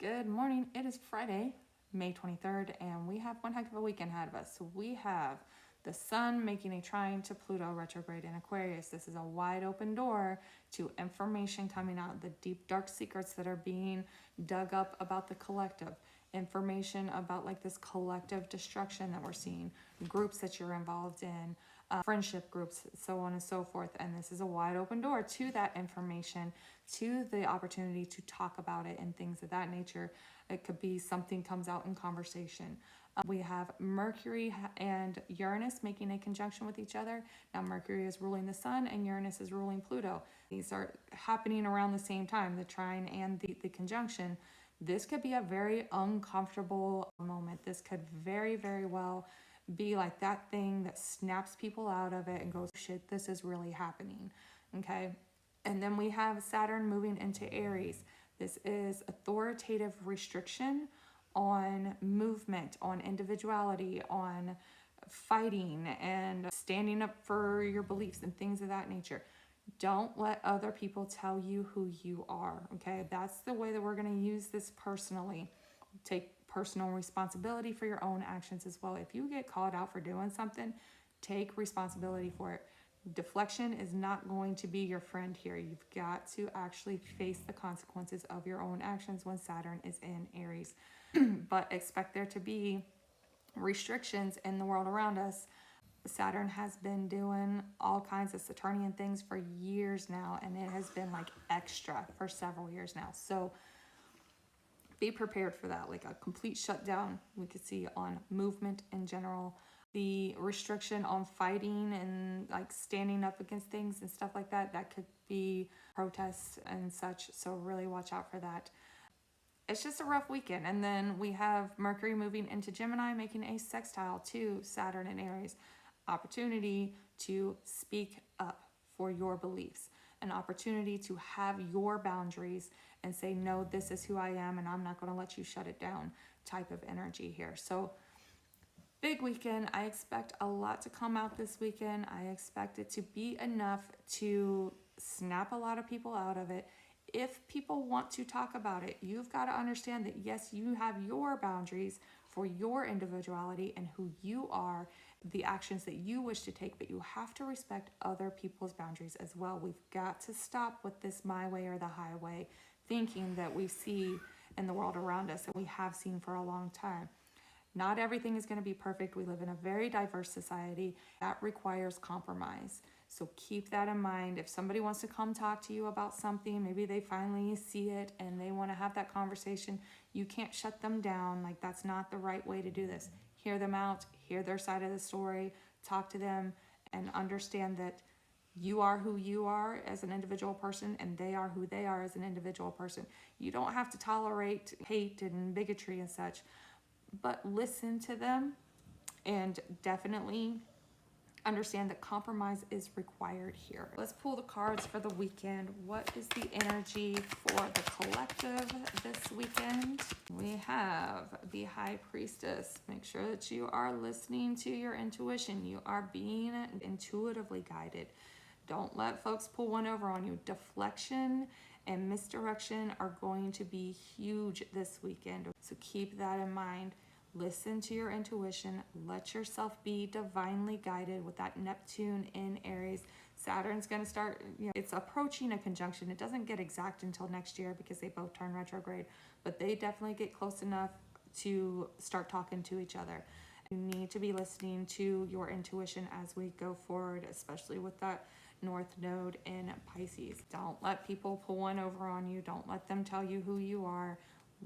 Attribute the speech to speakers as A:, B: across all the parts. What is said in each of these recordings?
A: Good morning. It is Friday, May 23rd, and we have one heck of a weekend ahead of us. So we have the sun making a trine to Pluto retrograde in Aquarius. This is a wide open door to information coming out, the deep dark secrets that are being dug up about the collective, information about like this collective destruction that we're seeing, groups that you're involved in, friendship groups, so on and so forth. And this is a wide open door to that information, to the opportunity to talk about it and things of that nature. It could be something comes out in conversation. We have Mercury and Uranus making a conjunction with each other. Now Mercury is ruling the sun and Uranus is ruling Pluto. These are happening around the same time, the trine and the conjunction. This could be a very uncomfortable moment. This could very, very well be like that thing that snaps people out of it and goes, shit, this is really happening. Okay. And then we have Saturn moving into Aries. This is authoritative restriction on movement, on individuality, on fighting and standing up for your beliefs and things of that nature. Don't let other people tell you who you are. Okay. That's the way that we're going to use this personally. Take personal responsibility for your own actions as well. If you get called out for doing something, take responsibility for it. Deflection is not going to be your friend here. You've got to actually face the consequences of your own actions when Saturn is in Aries. But expect there to be restrictions in the world around us. Saturn has been doing all kinds of Saturnian things for years now, and it has been like extra for several years now. So be prepared for that, like a complete shutdown we could see on movement in general. The restriction on fighting and like standing up against things and stuff like that, that could be protests and such. So really watch out for that. It's just a rough weekend. And then we have Mercury moving into Gemini, making a sextile to Saturn and Aries. Opportunity to speak up for your beliefs, an opportunity to have your boundaries and say, no, this is who I am and I'm not going to let you shut it down type of energy here. So big weekend. I expect a lot to come out this weekend. I expect it to be enough to snap a lot of people out of it. If people want to talk about it, you've got to understand that yes, you have your boundaries for your individuality and who you are, the actions that you wish to take, but you have to respect other people's boundaries as well. We've got to stop with this my way or the highway thinking that we see in the world around us and we have seen for a long time. Not everything is going to be perfect. We live in a very diverse society that requires compromise. So keep that in mind. If somebody wants to come talk to you about something, maybe they finally see it and they want to have that conversation, you can't shut them down. Like, that's not the right way to do this. Hear them out, hear their side of the story, talk to them, and understand that you are who you are as an individual person and they are who they are as an individual person. You don't have to tolerate hate and bigotry and such, but listen to them and definitely understand that compromise is required here. Let's pull the cards for the weekend. What is the energy for the collective this weekend? We have the High Priestess. Make sure that you are listening to your intuition. You are being intuitively guided. Don't let folks pull one over on you. Deflection and misdirection are going to be huge this weekend. So keep that in mind. Listen to your intuition. Let yourself be divinely guided with that Neptune in Aries. Saturn's going to start, it's approaching a conjunction. It doesn't get exact until next year because they both turn retrograde, but they definitely get close enough to start talking to each other. You need to be listening to your intuition as we go forward, especially with that North Node in Pisces. Don't let people pull one over on you. Don't let them tell you who you are.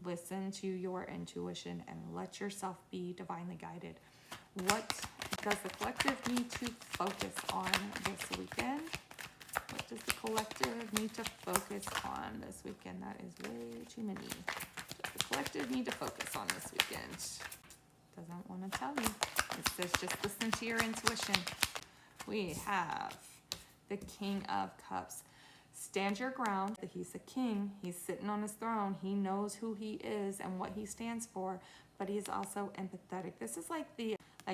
A: Listen to your intuition and let yourself be divinely guided. What does the collective need to focus on this weekend? What does the collective need to focus on this weekend? That is way too many. What does the collective need to focus on this weekend? Doesn't want to tell you. It says just listen to your intuition. We have the King of Cups. Stand your ground. He's a king. He's sitting on his throne. He knows who he is and what he stands for, but he's also empathetic. This is like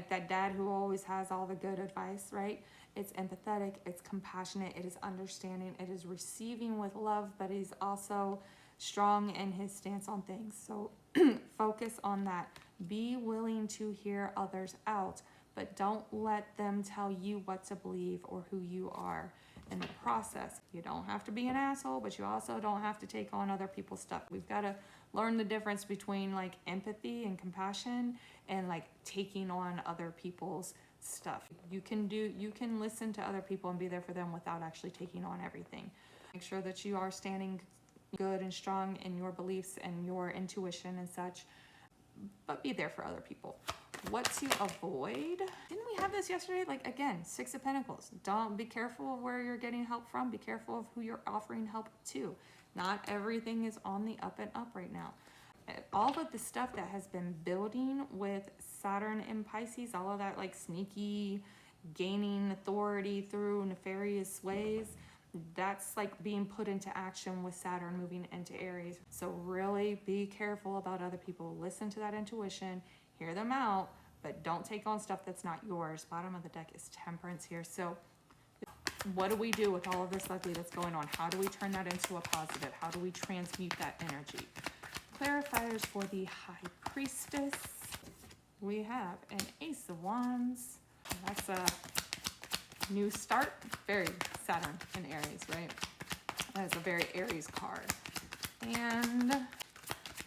A: that dad who always has all the good advice, right? It's empathetic, it's compassionate, it is understanding, it is receiving with love, but he's also strong in his stance on things. So focus on that. Be willing to hear others out, but don't let them tell you what to believe or who you are in the process. You don't have to be an asshole, but you also don't have to take on other people's stuff. We've got to learn the difference between like empathy and compassion and like taking on other people's stuff. You can listen to other people and be there for them without actually taking on everything. Make sure that you are standing good and strong in your beliefs and your intuition and such, but be there for other people. What to avoid? Didn't we have this yesterday? Like, again, Six of Pentacles. Don't be careful of where you're getting help from. Be careful of who you're offering help to. Not everything is on the up and up right now. All of the stuff that has been building with Saturn in Pisces, all of that like sneaky gaining authority through nefarious ways, that's like being put into action with Saturn moving into Aries. So really be careful about other people. Listen to that intuition, hear them out, but don't take on stuff that's not yours. Bottom of the deck is Temperance here. So what do we do with all of this ugly that's going on? How do we turn that into a positive? How do we transmute that energy? Clarifiers for the High Priestess. We have an Ace of Wands. That's a new start. Very Saturn in Aries, right? That is a very Aries card. And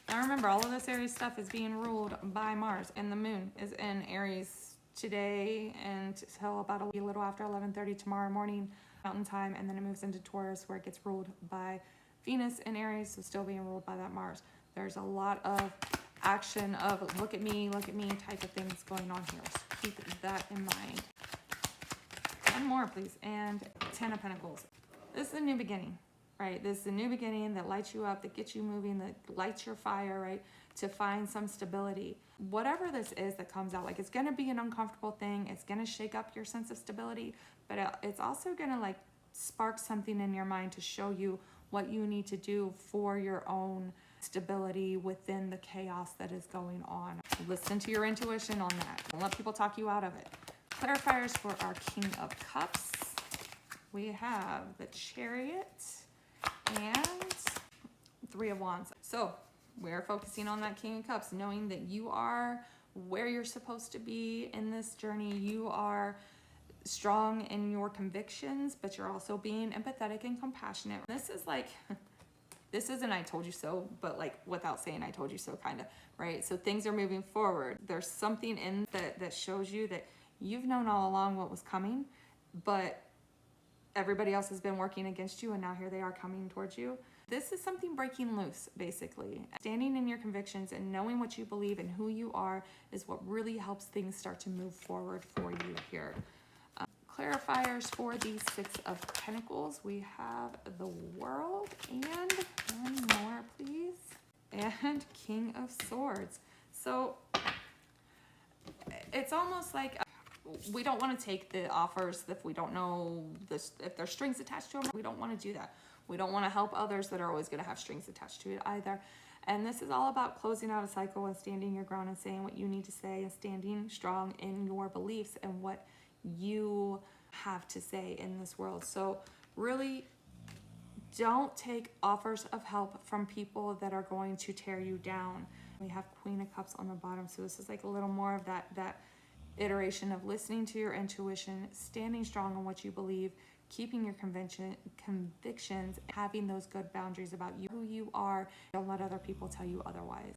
A: now remember, all of this Aries stuff is being ruled by Mars, and the moon is in Aries today until about a little after 11:30 tomorrow morning Mountain Time, and then it moves into Taurus where it gets ruled by Venus in Aries, so still being ruled by that Mars. There's a lot of action of look at me type of things going on here. So keep that in mind. One more, please. And 10 of Pentacles. This is a new beginning, right? This is a new beginning that lights you up, that gets you moving, that lights your fire, right? To find some stability. Whatever this is that comes out, like it's going to be an uncomfortable thing. It's going to shake up your sense of stability, but it's also going to like spark something in your mind to show you what you need to do for your own stability within the chaos that is going on. Listen to your intuition on that. Don't let people talk you out of it. Clarifiers for our King of Cups. We have the Chariot and Three of Wands. So we're focusing on that King of Cups, knowing that you are where you're supposed to be in this journey. You are strong in your convictions, but you're also being empathetic and compassionate. This is like, this isn't I told you so, but like without saying I told you so kind of, right? So things are moving forward. There's something in that shows you that you've known all along what was coming, but everybody else has been working against you, and now here they are coming towards you. This is something breaking loose, basically. Standing in your convictions and knowing what you believe and who you are is what really helps things start to move forward for you here. Clarifiers for the Six of Pentacles. We have the World and one more, please. And King of Swords. So it's almost like we don't want to take the offers if we don't know this, if there's strings attached to them. We don't want to do that. We don't want to help others that are always going to have strings attached to it either. And this is all about closing out a cycle and standing your ground and saying what you need to say and standing strong in your beliefs and what you have to say in this world. So really don't take offers of help from people that are going to tear you down. We have Queen of Cups on the bottom. So this is like a little more of that iteration of listening to your intuition, standing strong on what you believe, keeping your convictions, having those good boundaries about you, who you are. Don't let other people tell you otherwise.